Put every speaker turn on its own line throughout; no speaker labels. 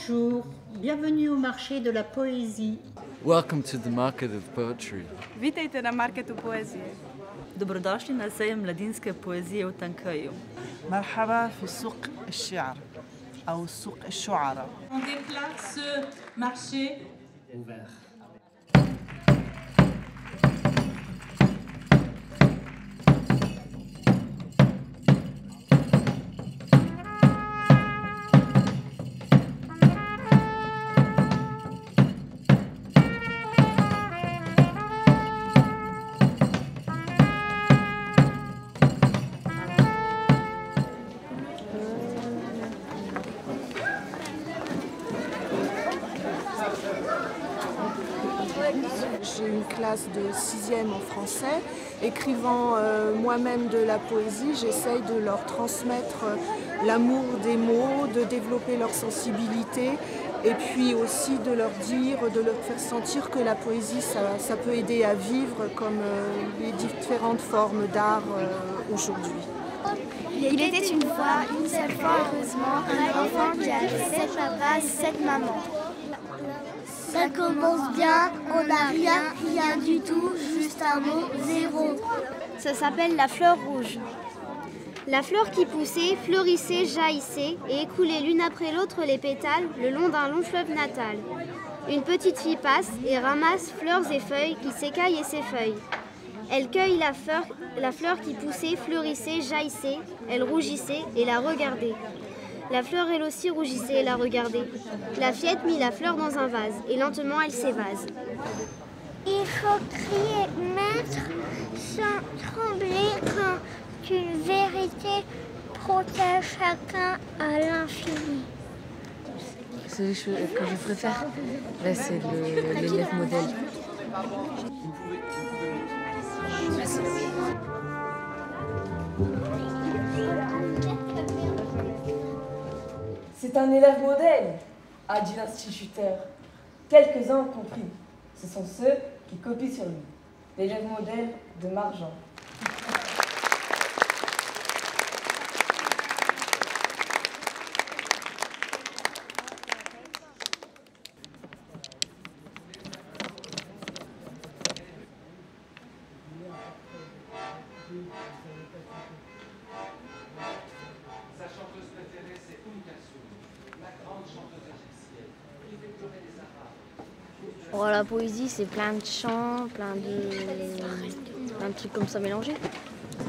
Bonjour, bienvenue au marché de la poésie.
Welcome to the market of poetry.
Witajte na marketu poezije.
Dobrodošli na sejem mladinske poezije u Tankaju.
مرحبا في سوق الشعر أو سوق الشعراء.
On déplace ce marché
ouvert.
J'ai une classe de 6e en français. Écrivant moi-même de la poésie, j'essaye de leur transmettre l'amour des mots, de développer leur sensibilité et puis aussi de leur dire, de leur faire sentir que la poésie, ça peut aider à vivre comme les différentes formes d'art aujourd'hui.
Il était une fois, une seule fois, heureusement, un enfant qui avait 7 papas, 7 mamans. Ça commence bien, on n'a rien du tout, juste un mot, zéro. Ça s'appelle la fleur rouge. La fleur qui poussait, fleurissait, jaillissait et écoulait l'une après l'autre les pétales le long d'un long fleuve natal. Une petite fille passe et ramasse fleurs et feuilles qui s'écaillent et s'effeuillent. Elle cueille la fleur qui poussait, fleurissait, jaillissait, elle rougissait et la regardait. La fleur elle aussi rougissait et la regardait. La fillette mit la fleur dans un vase et lentement elle s'évase.
Il faut crier maître sans trembler quand une vérité protège chacun à l'infini.
Celui que je préfère, là, c'est l'élève modèle.
C'est un élève modèle, a dit l'instituteur. Quelques-uns ont compris. Ce sont ceux qui copient sur lui. L'élève modèle de Marjan.
Sa chanteuse préférée, c'est Kulthum, la grande chanteuse égyptienne, qui fait pleurer les Arabes.
Oh, la poésie, c'est plein de chants, plein de trucs comme ça mélangés.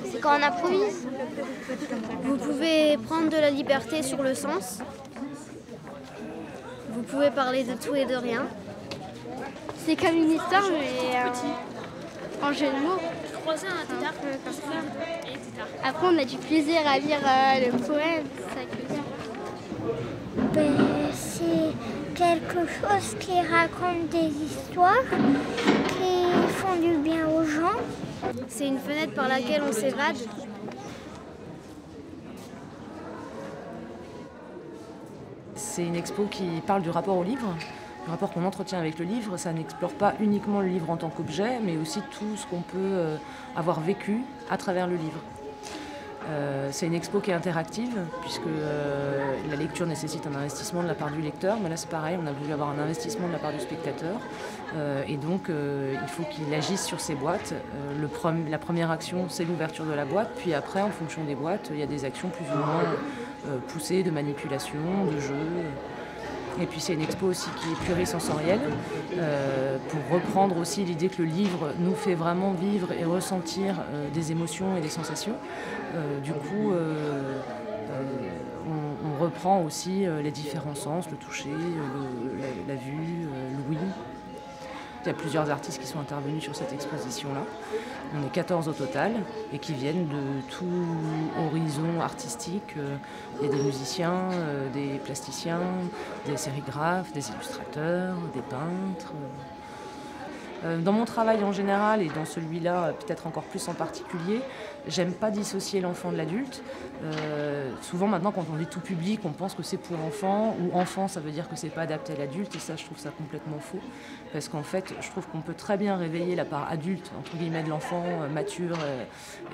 C'est quand on improvise.
Vous pouvez prendre de la liberté sur le sens. Vous pouvez parler de tout et de rien.
C'est comme une histoire, mais en jeu de mots. Après, on a du plaisir à lire le poème. C'est quelque chose qui raconte des histoires, qui font du bien aux gens.
C'est une fenêtre par laquelle on s'évade.
C'est une expo qui parle du rapport au livre, du rapport qu'on entretient avec le livre. Ça n'explore pas uniquement le livre en tant qu'objet, mais aussi tout ce qu'on peut avoir vécu à travers le livre. C'est une expo qui est interactive, puisque la lecture nécessite un investissement de la part du lecteur, mais là c'est pareil, on a voulu avoir un investissement de la part du spectateur, et donc il faut qu'il agisse sur ces boîtes. La première action, c'est l'ouverture de la boîte, puis après, en fonction des boîtes, il y a des actions plus ou moins poussées de manipulation, de jeu. Et puis c'est une expo aussi qui est plurisensorielle, pour reprendre aussi l'idée que le livre nous fait vraiment vivre et ressentir des émotions et des sensations. Du coup, on reprend aussi les différents sens, le toucher, la vue, l'ouïe. Il y a plusieurs artistes qui sont intervenus sur cette exposition-là. On est 14 au total et qui viennent de tout horizon artistique. Il y a des musiciens, des plasticiens, des sérigraphes, des illustrateurs, des peintres. Dans mon travail en général, et dans celui-là peut-être encore plus en particulier, j'aime pas dissocier l'enfant de l'adulte. Souvent maintenant quand on dit tout public, on pense que c'est pour enfants, ou enfant ça veut dire que c'est pas adapté à l'adulte, et ça je trouve ça complètement faux. Parce qu'en fait je trouve qu'on peut très bien réveiller la part adulte, entre guillemets, de l'enfant mature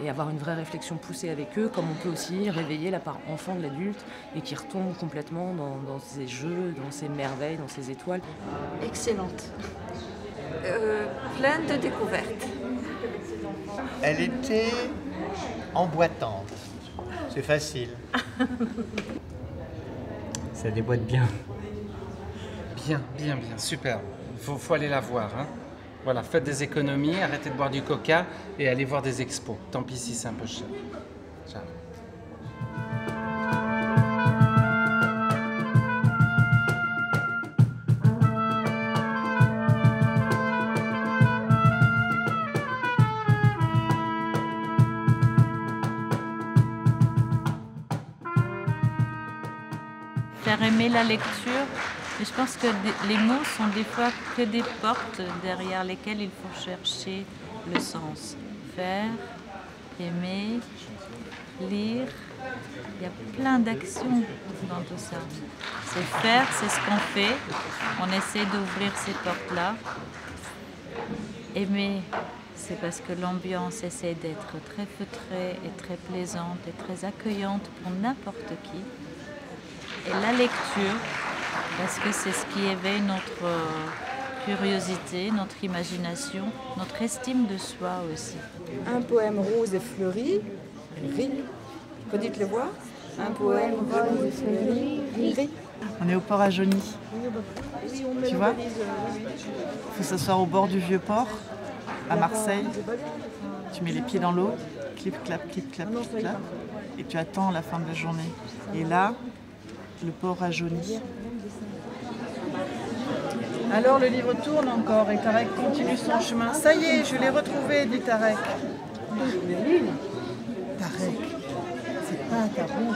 et avoir une vraie réflexion poussée avec eux, comme on peut aussi réveiller la part enfant de l'adulte et qui retombe complètement dans ses jeux, dans ses merveilles, dans ses étoiles.
Excellente. Pleine de découvertes.
Elle était emboîtante. C'est facile.
Ça déboîte bien.
Bien, super. Faut aller la voir. Hein. Voilà, faites des économies, arrêtez de boire du coca et allez voir des expos. Tant pis si c'est un peu cher. Ciao.
Faire aimer la lecture, mais je pense que les mots sont des fois que des portes derrière lesquelles il faut chercher le sens. Faire, aimer, lire, il y a plein d'actions dans tout ça. C'est faire, c'est ce qu'on fait, on essaie d'ouvrir ces portes-là. Aimer, c'est parce que l'ambiance essaie d'être très feutrée et très plaisante et très accueillante pour n'importe qui. Et la lecture, parce que c'est ce qui éveille notre curiosité, notre imagination, notre estime de soi aussi.
Un poème rose et fleuri, ri. Redites-le voir. Un poème rose et fleuri, ri.
On est au port à Jauny. Tu vois, il faut s'asseoir au bord du vieux port, à Marseille. Tu mets les pieds dans l'eau, clip-clap, clip-clap, clip-clap, et tu attends la fin de la journée. Et là, le port à Jauny. Alors le livre tourne encore et Tarek continue son chemin. Ça y est, je l'ai retrouvé, dit Tarek. Tarek, c'est pas ta roue,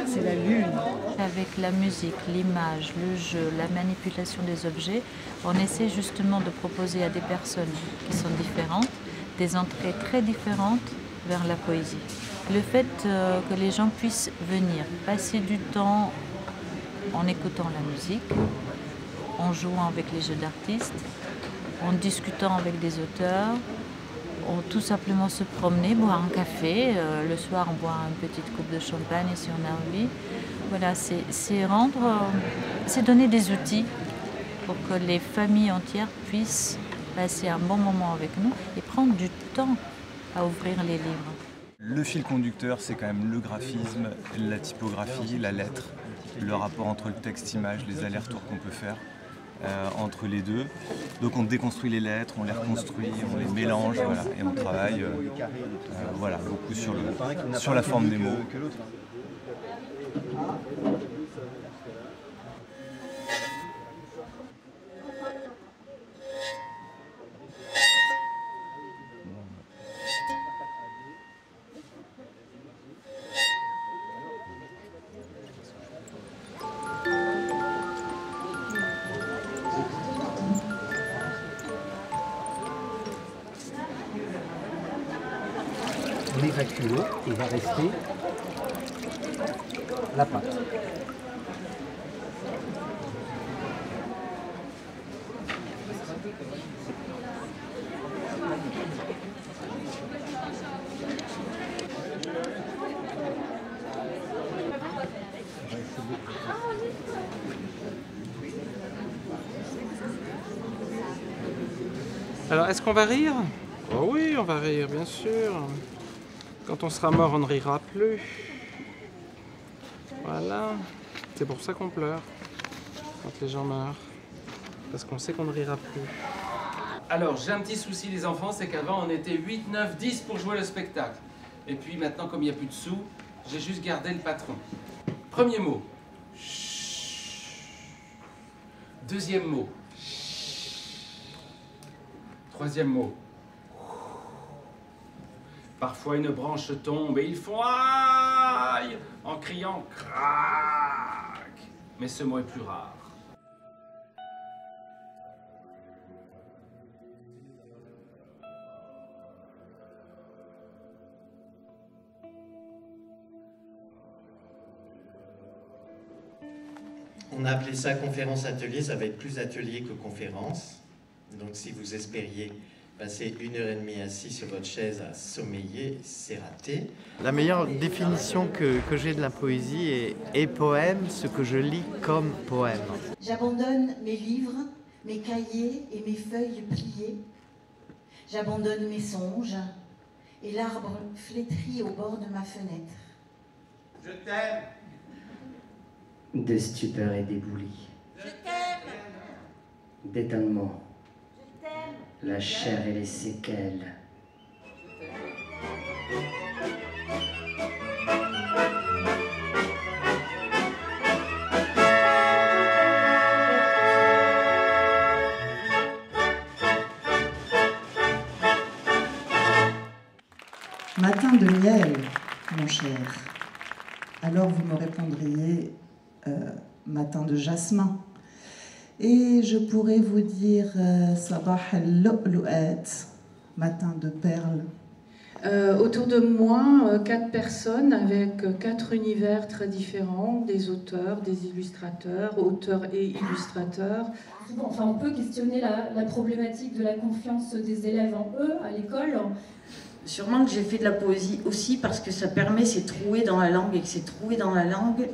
c'est la lune.
Avec la musique, l'image, le jeu, la manipulation des objets, on essaie justement de proposer à des personnes qui sont différentes des entrées très différentes vers la poésie. Le fait que les gens puissent venir, passer du temps en écoutant la musique, en jouant avec les jeux d'artistes, en discutant avec des auteurs, ou tout simplement se promener, boire un café. Le soir, on boit une petite coupe de champagne si on a envie. Voilà, c'est donner des outils pour que les familles entières puissent passer un bon moment avec nous et prendre du temps à ouvrir les livres.
Le fil conducteur, c'est quand même le graphisme, la typographie, la lettre, le rapport entre le texte-image, les allers-retours qu'on peut faire entre les deux. Donc on déconstruit les lettres, on les reconstruit, on les mélange, voilà, et on travaille voilà, beaucoup sur la forme des mots.
On évacue l'eau et il va rester la pâte.
Alors, est-ce qu'on va rire? Oh oui, on va rire, bien sûr. Quand on sera mort, on ne rira plus. Voilà. C'est pour ça qu'on pleure quand les gens meurent. Parce qu'on sait qu'on ne rira plus. Alors, j'ai un petit souci, les enfants, c'est qu'avant, on était 8, 9, 10 pour jouer le spectacle. Et puis maintenant, comme il n'y a plus de sous, j'ai juste gardé le patron. Premier mot. Deuxième mot. Troisième mot. Parfois une branche tombe et ils font aïe en criant crac. Mais ce mot est plus rare.
On a appelé ça conférence-atelier, ça va être plus atelier que conférence. Donc si vous espériez passer 1h30 assis sur votre chaise à sommeiller, c'est raté. La meilleure définition que j'ai de la poésie est poème, ce que je lis comme poème.
J'abandonne mes livres, mes cahiers et mes feuilles pliées. J'abandonne mes songes et l'arbre flétri au bord de ma fenêtre.
Je t'aime.
De stupeur et d'éboulis.
Je t'aime.
D'étonnement.
Je t'aime.
La chair et les séquelles.
Matin de miel, mon cher. Alors vous me répondriez matin de jasmin. Et je pourrais vous dire sabah al-lu'lu'at, matin de perles.
Autour de moi, 4 personnes avec 4 univers très différents, des auteurs, des illustrateurs, auteurs et illustrateurs.
Enfin, on peut questionner la problématique de la confiance des élèves en eux à l'école.
Sûrement que j'ai fait de la poésie aussi parce que ça permet ces trouées dans la langue et que ces trouées dans la langue,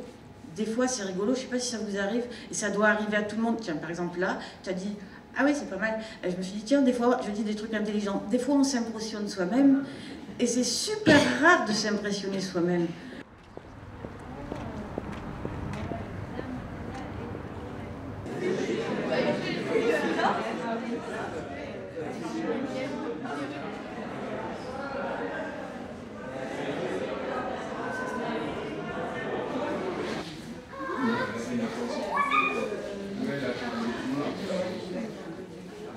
des fois c'est rigolo, je sais pas si ça vous arrive, et ça doit arriver à tout le monde. Tiens, par exemple là, tu as dit « Ah oui, c'est pas mal ». Je me suis dit « Tiens, des fois, je dis des trucs intelligents ». Des fois, on s'impressionne soi-même et c'est super rare de s'impressionner soi-même.
Ça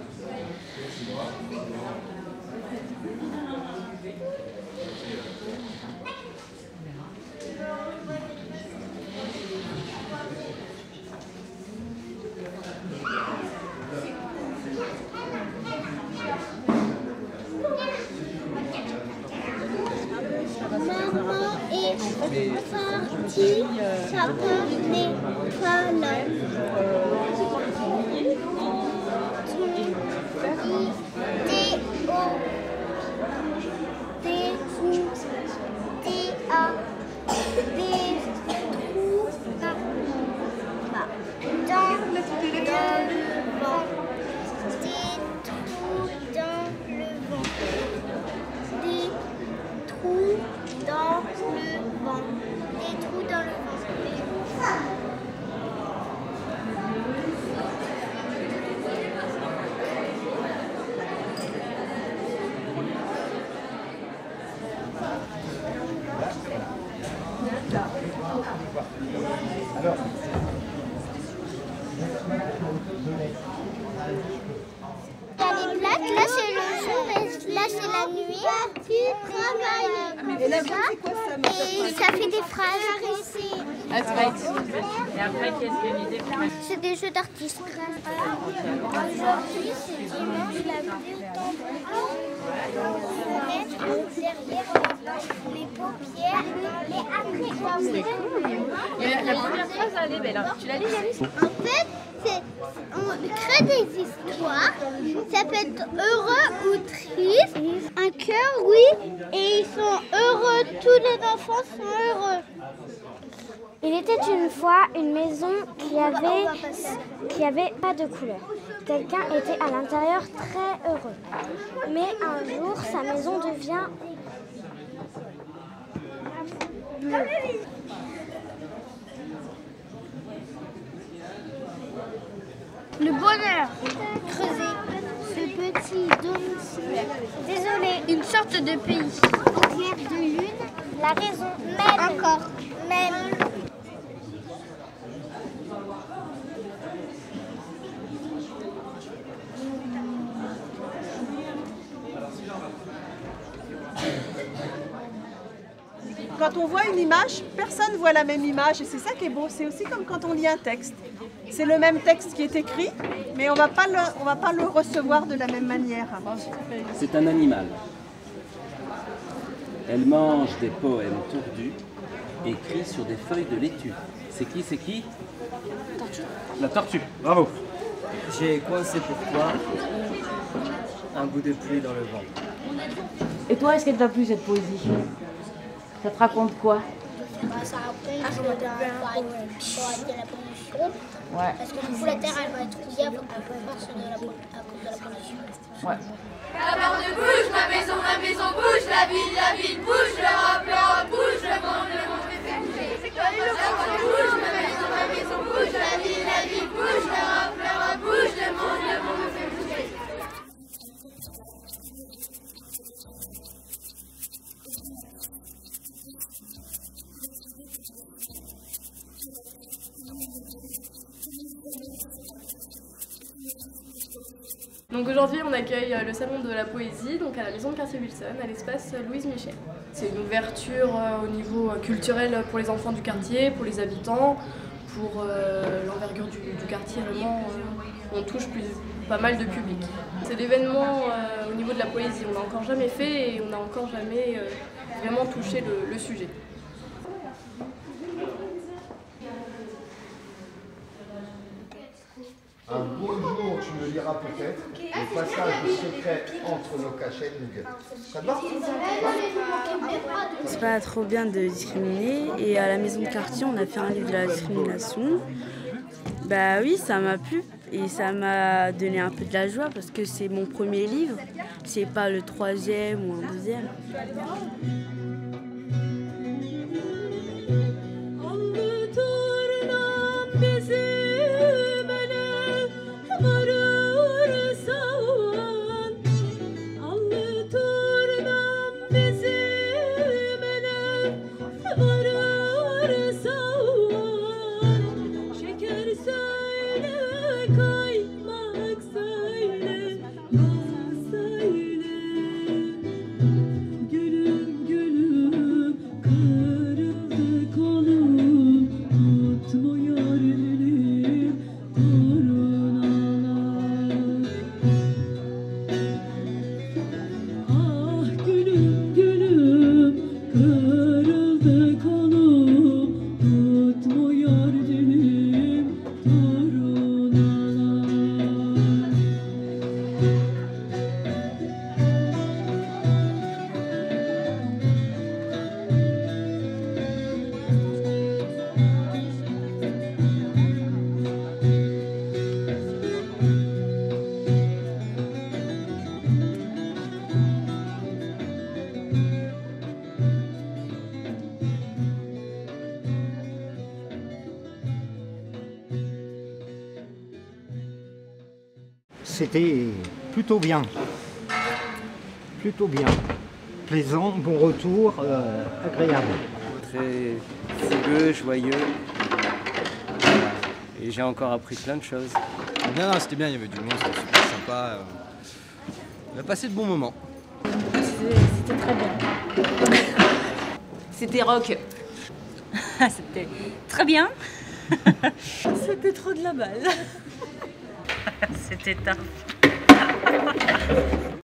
n'est pas là. Là c'est le jour et là c'est la nuit. Tu travailles
et la vie, c'est quoi ça?
Et ça fait des phrases.
Et après, qu'est-ce qu'il y a une idée?
C'est des jeux d'artistes. Aujourd'hui c'est dimanche, la pluie tombe. On met derrière les paupières et après
La première phrase, elle est belle. Tu la lis, Alice?
En fait, on crée des histoires. Ça peut être heureux ou triste. Un cœur, oui. Et ils sont heureux. Tous les enfants sont heureux.
Il était une fois une maison qui avait pas de couleur. Quelqu'un était à l'intérieur très heureux. Mais un jour, sa maison devient bleue.
Le bonheur. Creuser. Ce petit domicile. Désolé. Une sorte de pays. Clair de lune. La raison. Même. Encore. Même.
Quand on voit une image, personne ne voit la même image et c'est ça qui est beau. C'est aussi comme quand on lit un texte. C'est le même texte qui est écrit, mais on va pas le recevoir de la même manière.
C'est un animal. Elle mange des poèmes tordus
écrit sur des feuilles de laitue. C'est qui, c'est qui?
Tortue.
La tortue, bravo.
J'ai coincé pour toi un bout de pluie dans le vent.
Et toi, est-ce qu'elle t'a plu cette poésie? Ça te raconte quoi?
Ça raconte de la pollution.
Ouais.
Parce que du coup, la terre, elle va être rouillée à cause de la pollution.
Ouais.
La porte bouge, ma maison bouge, la ville bouge, l'Europe bouge, le monde me fait bouger. La porte bouge, ma maison bouge, la ville bouge, l'Europe bouge, le monde me fait bouger.
Donc aujourd'hui on accueille le salon de la poésie donc à la maison de quartier Wilson, à l'espace Louise Michel. C'est une ouverture au niveau culturel pour les enfants du quartier, pour les habitants, pour l'envergure du quartier vraiment, on touche pas mal de public. C'est l'événement au niveau de la poésie, on n'a encore jamais fait et on n'a encore jamais vraiment touché le sujet.
Un beau jour, tu me liras peut-être le passage secret entre nos cachettes nous guette. Ça te va?
C'est pas trop bien de discriminer et à la maison de quartier on a fait un livre de la discrimination. Bah oui, ça m'a plu et ça m'a donné un peu de la joie parce que c'est mon premier livre, c'est pas le 3e ou un 2e.
C'était plutôt bien. Plutôt bien. Plaisant, bon retour, agréable.
Très fougueux, joyeux. Voilà. Et j'ai encore appris plein de choses.
Non, c'était bien, il y avait du monde, c'était super sympa. On a passé de bons moments.
C'était très bien.
C'était rock. C'était très bien.
C'était trop de la balle.
C'était tard.